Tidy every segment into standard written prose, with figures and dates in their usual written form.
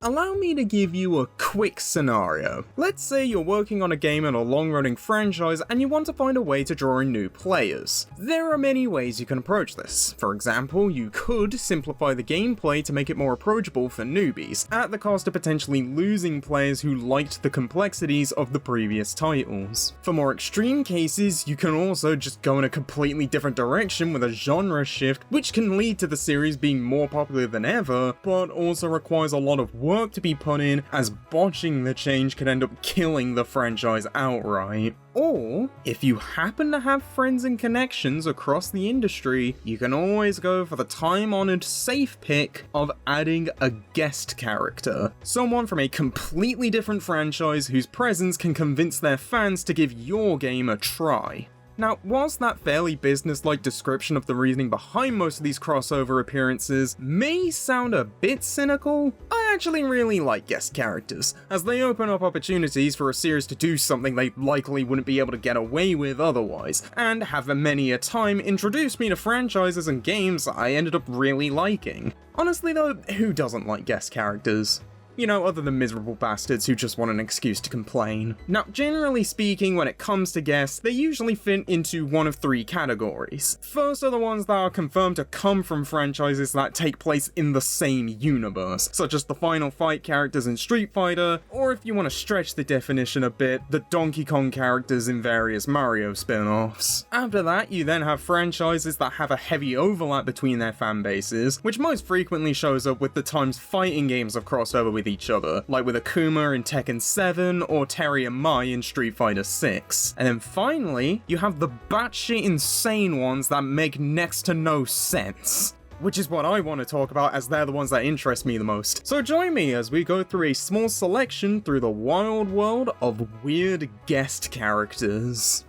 Allow me to give you a quick scenario. Let's say you're working on a game in a long-running franchise and you want to find a way to draw in new players. There are many ways you can approach this. For example, you could simplify the gameplay to make it more approachable for newbies, at the cost of potentially losing players who liked the complexities of the previous titles. For more extreme cases, you can also just go in a completely different direction with a genre shift, which can lead to the series being more popular than ever, but also requires a lot of work to be put in, as botching the change could end up killing the franchise outright. Or, if you happen to have friends and connections across the industry, you can always go for the time-honored safe pick of adding a guest character. Someone from a completely different franchise whose presence can convince their fans to give your game a try. Now, whilst that fairly business-like description of the reasoning behind most of these crossover appearances may sound a bit cynical, I actually really like guest characters, as they open up opportunities for a series to do something they likely wouldn't be able to get away with otherwise, and have many a time introduced me to franchises and games I ended up really liking. Honestly though, who doesn't like guest characters? You know, other than miserable bastards who just want an excuse to complain. Now, generally speaking, when it comes to guests, they usually fit into one of three categories. First are the ones that are confirmed to come from franchises that take place in the same universe, such as the Final Fight characters in Street Fighter, or if you want to stretch the definition a bit, the Donkey Kong characters in various Mario spin-offs. After that, you then have franchises that have a heavy overlap between their fan bases, which most frequently shows up with the times fighting games have crossed over with each other, like with Akuma in Tekken 7 or Terry and Mai in Street Fighter 6. And then finally, you have the batshit insane ones that make next to no sense. Which is what I want to talk about, as they're the ones that interest me the most. So join me as we go through a small selection through the wild world of weird guest characters.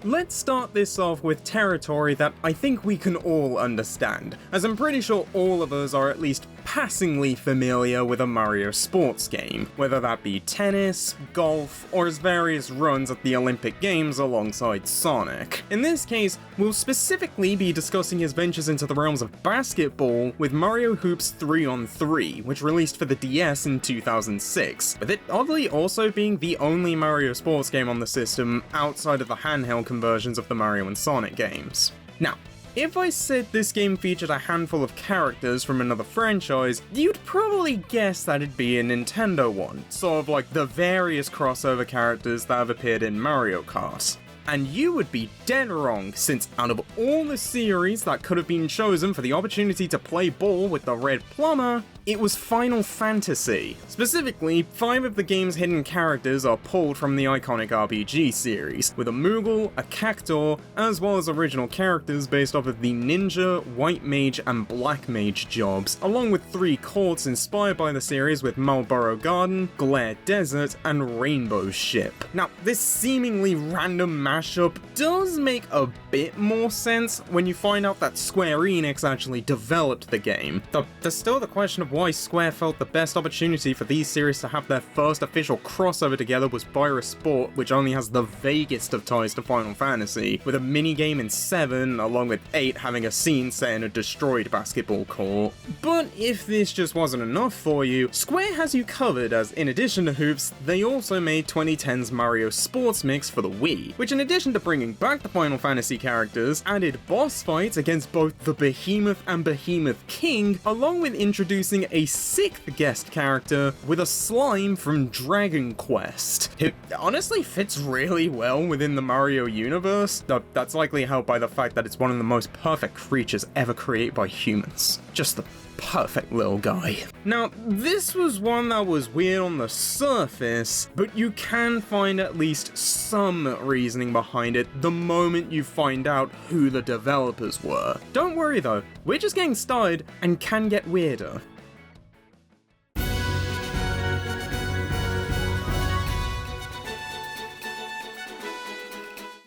Let's start this off with territory that I think we can all understand, as I'm pretty sure all of us are at least passingly familiar with a Mario sports game, whether that be tennis, golf, or his various runs at the Olympic Games alongside Sonic. In this case, we'll specifically be discussing his ventures into the realms of basketball with Mario Hoops 3-on-3, which released for the DS in 2006, with it oddly also being the only Mario sports game on the system outside of the handheld conversions of the Mario and Sonic games. Now, if I said this game featured a handful of characters from another franchise, you'd probably guess that it'd be a Nintendo one, sort of like the various crossover characters that have appeared in Mario Kart. And you would be dead wrong, since out of all the series that could have been chosen for the opportunity to play ball with the Red Plumber, it was Final Fantasy. Specifically, 5 of the game's hidden characters are pulled from the iconic RPG series, with a Moogle, a Cactuar, as well as original characters based off of the Ninja, White Mage, and Black Mage jobs, along with 3 courts inspired by the series with Marlborough Garden, Glare Desert, and Rainbow Ship. Now, this seemingly random mashup does make a bit more sense when you find out that Square Enix actually developed the game. There's still the question of why Square felt the best opportunity for these series to have their first official crossover together was Byra Sport, which only has the vaguest of ties to Final Fantasy, with a minigame in 7, along with 8 having a scene set in a destroyed basketball court. But if this just wasn't enough for you, Square has you covered, as in addition to Hoops, they also made 2010's Mario Sports Mix for the Wii, which in addition to bringing back the Final Fantasy characters, added boss fights against both the Behemoth and Behemoth King, along with introducing a 6th guest character with a slime from Dragon Quest. It honestly fits really well within the Mario universe, though that's likely helped by the fact that it's one of the most perfect creatures ever created by humans. Just the perfect little guy. Now, this was one that was weird on the surface, but you can find at least some reasoning behind it the moment you find out who the developers were. Don't worry though, we're just getting started and can get weirder.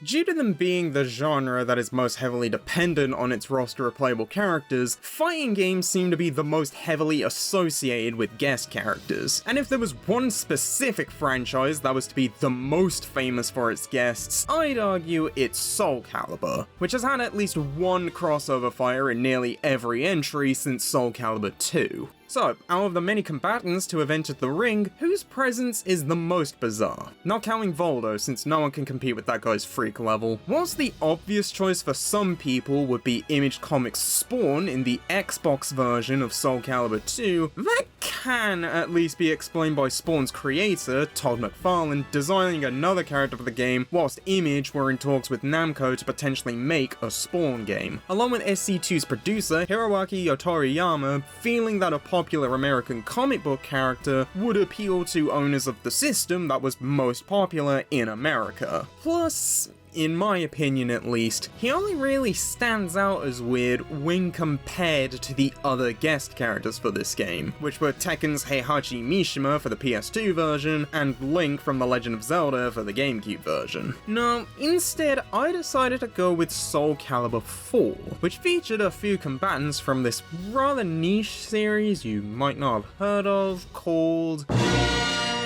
due to them being the genre that is most heavily dependent on its roster of playable characters, fighting games seem to be the most heavily associated with guest characters. And if there was one specific franchise that was to be the most famous for its guests, I'd argue it's Soulcalibur, which has had at least one crossover fighter in nearly every entry since Soulcalibur II. So, out of the many combatants to have entered the ring, whose presence is the most bizarre? Not counting Voldo, since no one can compete with that guy's freak level. Whilst the obvious choice for some people would be Image Comics' Spawn in the Xbox version of Soulcalibur II, that can at least be explained by Spawn's creator, Todd McFarlane, designing another character for the game, whilst Image were in talks with Namco to potentially make a Spawn game. Along with SC2's producer, Hiroaki Yotoriyama, feeling that a popular American comic book character would appeal to owners of the system that was most popular in America. Plus, in my opinion at least, he only really stands out as weird when compared to the other guest characters for this game, which were Tekken's Heihachi Mishima for the PS2 version, and Link from The Legend of Zelda for the GameCube version. No, instead I decided to go with Soulcalibur IV, which featured a few combatants from this rather niche series you might not have heard of, called...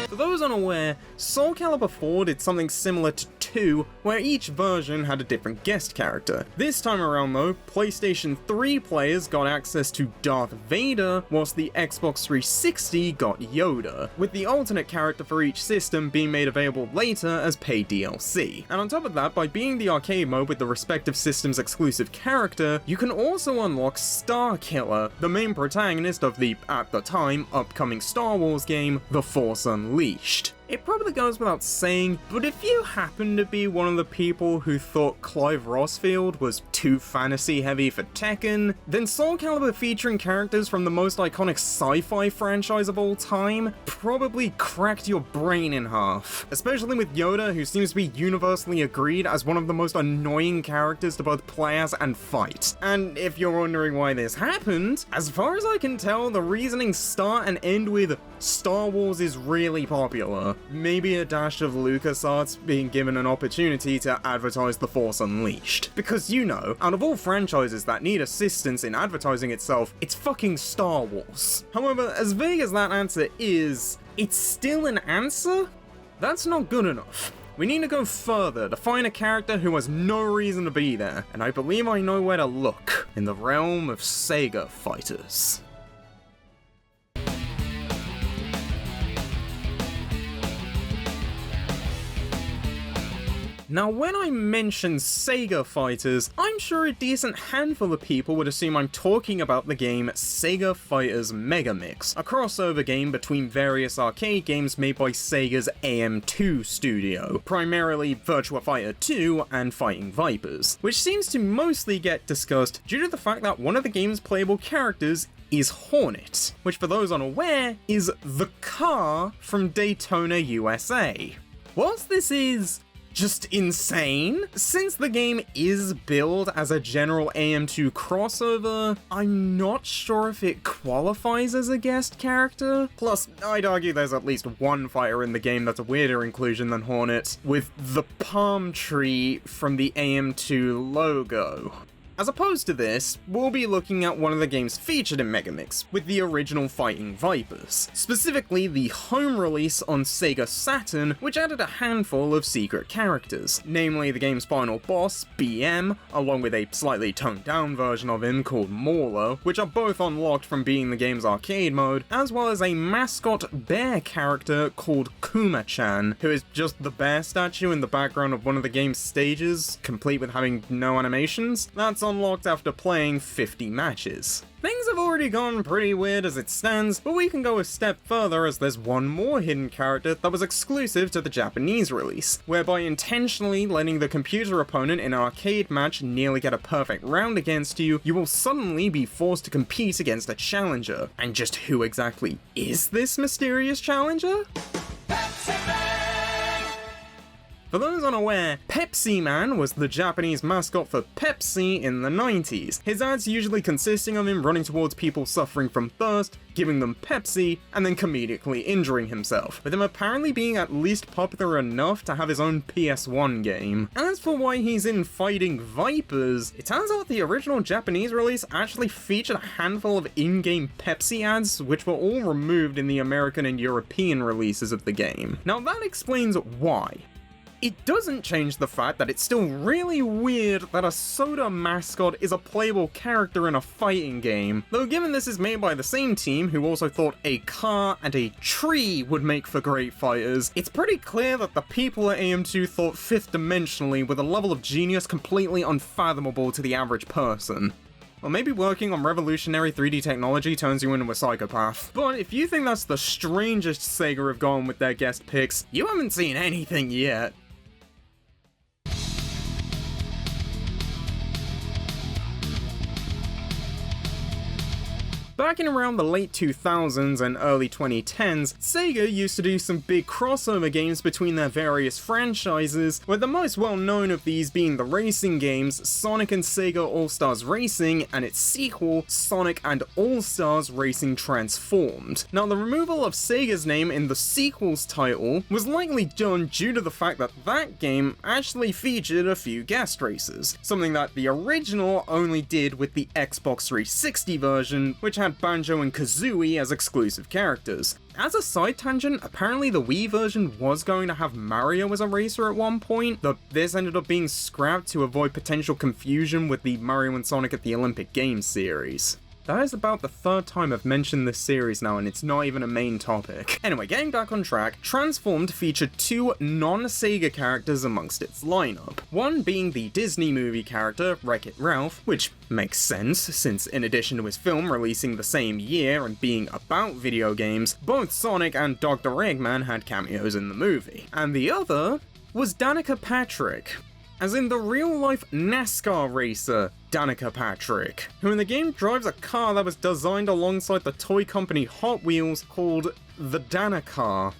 For those unaware, Soulcalibur IV did something similar to 2, where each version had a different guest character. This time around though, PlayStation 3 players got access to Darth Vader, whilst the Xbox 360 got Yoda, with the alternate character for each system being made available later as paid DLC. And on top of that, by being the arcade mode with the respective system's exclusive character, you can also unlock Starkiller, the main protagonist of the, at the time, upcoming Star Wars game, The Force Unleashed. It probably goes without saying, but if you happen to be one of the people who thought Clive Rossfield was too fantasy heavy for Tekken, then Soulcalibur featuring characters from the most iconic sci-fi franchise of all time probably cracked your brain in half. Especially with Yoda, who seems to be universally agreed as one of the most annoying characters to both play as and fight. And if you're wondering why this happened, as far as I can tell, the reasonings start and end with Star Wars is really popular. Maybe a dash of LucasArts being given an opportunity to advertise The Force Unleashed. Because you know, out of all franchises that need assistance in advertising itself, it's fucking Star Wars. However, as vague as that answer is, it's still an answer? That's not good enough. We need to go further to find a character who has no reason to be there, and I believe I know where to look, in the realm of Sega Fighters. Now, when I mention Sega Fighters, I'm sure a decent handful of people would assume I'm talking about the game Sega Fighters Megamix, a crossover game between various arcade games made by Sega's AM2 studio, primarily Virtua Fighter 2 and Fighting Vipers, which seems to mostly get discussed due to the fact that one of the game's playable characters is Hornet, which for those unaware is the car from Daytona, USA. Whilst this is just insane, since the game is billed as a general AM2 crossover, I'm not sure if it qualifies as a guest character. Plus, I'd argue there's at least one fighter in the game that's a weirder inclusion than Hornet, with the palm tree from the AM2 logo. As opposed to this, we'll be looking at one of the games featured in Megamix, with the original Fighting Vipers, specifically the home release on Sega Saturn, which added a handful of secret characters, namely the game's final boss, BM, along with a slightly toned down version of him called Mauler, which are both unlocked from being the game's arcade mode, as well as a mascot bear character called Kuma-chan, who is just the bear statue in the background of one of the game's stages, complete with having no animations. That's unlocked after playing 50 matches. Things have already gone pretty weird as it stands, but we can go a step further as there's one more hidden character that was exclusive to the Japanese release, whereby intentionally letting the computer opponent in an arcade match nearly get a perfect round against you, you will suddenly be forced to compete against a challenger. And just who exactly is this mysterious challenger? For those unaware, Pepsi Man was the Japanese mascot for Pepsi in the 90s, his ads usually consisting of him running towards people suffering from thirst, giving them Pepsi, and then comedically injuring himself, with him apparently being at least popular enough to have his own PS1 game. As for why he's in Fighting Vipers, it turns out the original Japanese release actually featured a handful of in-game Pepsi ads, which were all removed in the American and European releases of the game. Now that explains why. It doesn't change the fact that it's still really weird that a soda mascot is a playable character in a fighting game, though given this is made by the same team who also thought a car and a tree would make for great fighters, it's pretty clear that the people at AM2 thought fifth dimensionally with a level of genius completely unfathomable to the average person. Or maybe working on revolutionary 3D technology turns you into a psychopath. But if you think that's the strangest Sega have gone with their guest picks, you haven't seen anything yet. Back in around the late 2000s and early 2010s, Sega used to do some big crossover games between their various franchises, with the most well-known of these being the racing games Sonic and Sega All-Stars Racing and its sequel, Sonic and All-Stars Racing Transformed. Now, the removal of Sega's name in the sequel's title was likely done due to the fact that that game actually featured a few guest racers, something that the original only did with the Xbox 360 version, which had Banjo and Kazooie as exclusive characters. As a side tangent, apparently the Wii version was going to have Mario as a racer at one point, though this ended up being scrapped to avoid potential confusion with the Mario and Sonic at the Olympic Games series. That is about the third time I've mentioned this series now, and it's not even a main topic. Anyway, getting back on track, Transformed featured two non-Sega characters amongst its lineup. One being the Disney movie character, Wreck-It Ralph, which makes sense, since in addition to his film releasing the same year and being about video games, both Sonic and Dr. Eggman had cameos in the movie. And the other was Danica Patrick, as in the real-life NASCAR racer, Danica Patrick, who in the game drives a car that was designed alongside the toy company Hot Wheels called the Danicar.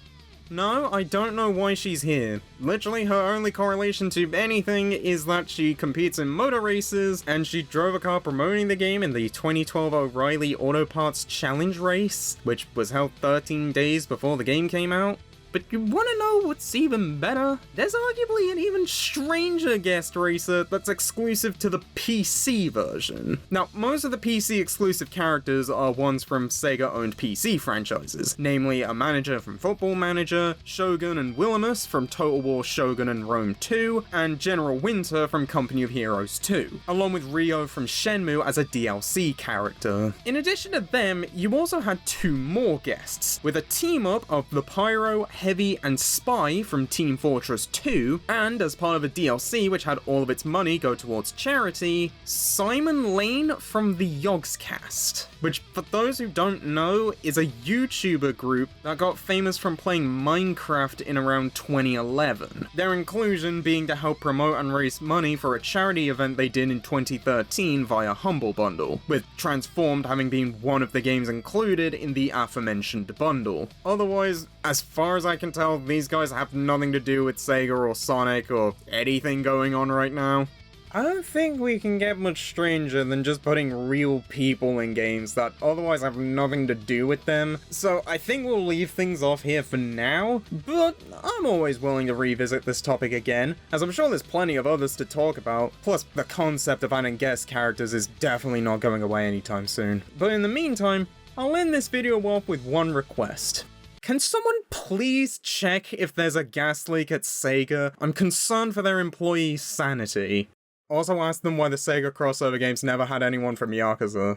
No, I don't know why she's here. Literally, her only correlation to anything is that she competes in motor races, and she drove a car promoting the game in the 2012 O'Reilly Auto Parts Challenge race, which was held 13 days before the game came out. But you wanna know what's even better? There's arguably an even stranger guest racer that's exclusive to the PC version. Now, most of the PC exclusive characters are ones from Sega-owned PC franchises, namely a manager from Football Manager, Shogun and Wilhelmus from Total War Shogun and Rome 2, and General Winter from Company of Heroes 2, along with Ryo from Shenmue as a DLC character. In addition to them, you also had two more guests, with a team-up of the Pyro, Heavy, and Spy from Team Fortress 2, and as part of a DLC which had all of its money go towards charity, Simon Lane from the Yogscast, which, for those who don't know, is a YouTuber group that got famous from playing Minecraft in around 2011. Their inclusion being to help promote and raise money for a charity event they did in 2013 via Humble Bundle, with Transformed having been one of the games included in the aforementioned bundle. Otherwise, as far as I can tell, these guys have nothing to do with Sega or Sonic or anything going on right now. I don't think we can get much stranger than just putting real people in games that otherwise have nothing to do with them, so I think we'll leave things off here for now, but I'm always willing to revisit this topic again, as I'm sure there's plenty of others to talk about, plus the concept of adding guest characters is definitely not going away anytime soon. But in the meantime, I'll end this video off with one request. Can someone please check if there's a gas leak at Sega? I'm concerned for their employees' sanity. Also ask them why the Sega crossover games never had anyone from Yakuza.